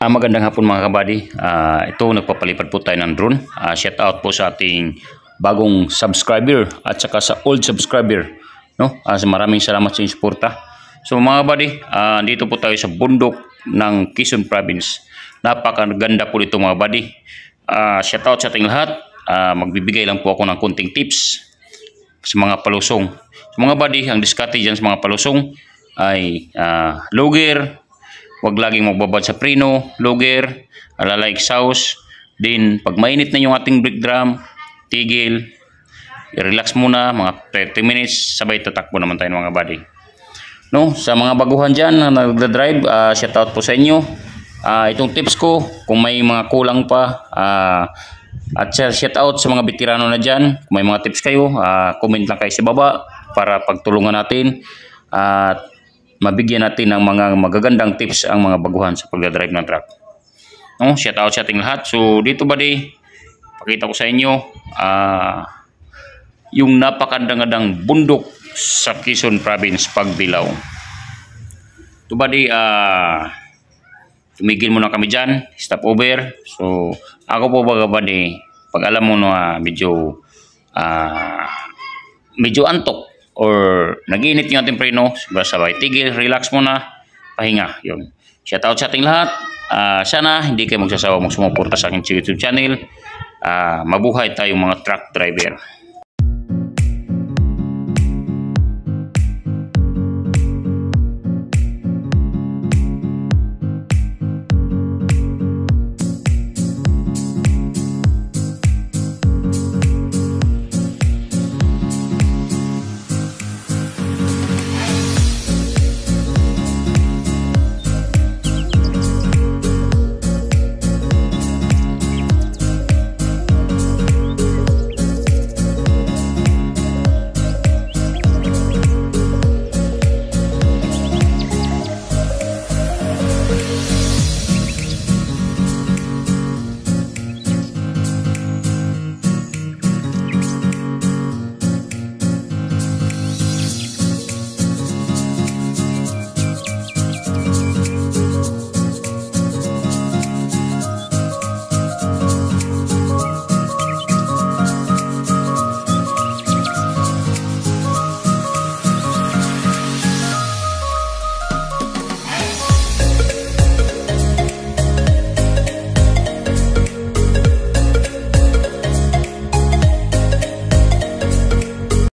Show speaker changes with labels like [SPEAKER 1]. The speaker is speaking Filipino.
[SPEAKER 1] Magandang hapon mga kabady. Ito nagpapalipad po tayo ng drone. Shout out po sa ating bagong subscriber at saka sa old subscriber. No? Maraming salamat sa inyong suporta. So mga kabady, dito po tayo sa bundok ng Quezon Province. Napakaganda po dito mga kabady. Shout out sa ating lahat. Magbibigay lang po ako ng konting tips sa mga palusong. So mga kabady, ang diskarte dyan sa mga palusong ay logger. Huwag laging magbabad sa preno, logger, alalay exhaust. Then, pag mainit na yung ating brake drum, tigil, i-relax muna, mga 30 minutes, sabay tatakbo naman tayo mga buddy. No? Sa mga baguhan dyan na nagda-drive, shout out po sa inyo. Itong tips ko, kung may mga kulang pa, at shout out sa mga veterano na dyan, kung may mga tips kayo, comment lang kayo sa baba para pagtulungan natin. At mabigyan natin ng mga magagandang tips ang mga baguhan sa pagdadrive ng truck. No? Shout out sa ating lahat. So dito buddy, pakita ko sa inyo yung napakagandang bundok sa Quezon Province, Pagbilao. Ito buddy, tumigil muna kami dyan, stop over. So ako po buddy, pag alam mo na medyo antok or nag-iinit yung ating preno, sabay tigil, relax muna, pahinga. Yun. Shout out sa ating lahat. Sana hindi kayo magsasawa sumuporta sa aking YouTube channel. Mabuhay tayong mga truck driver.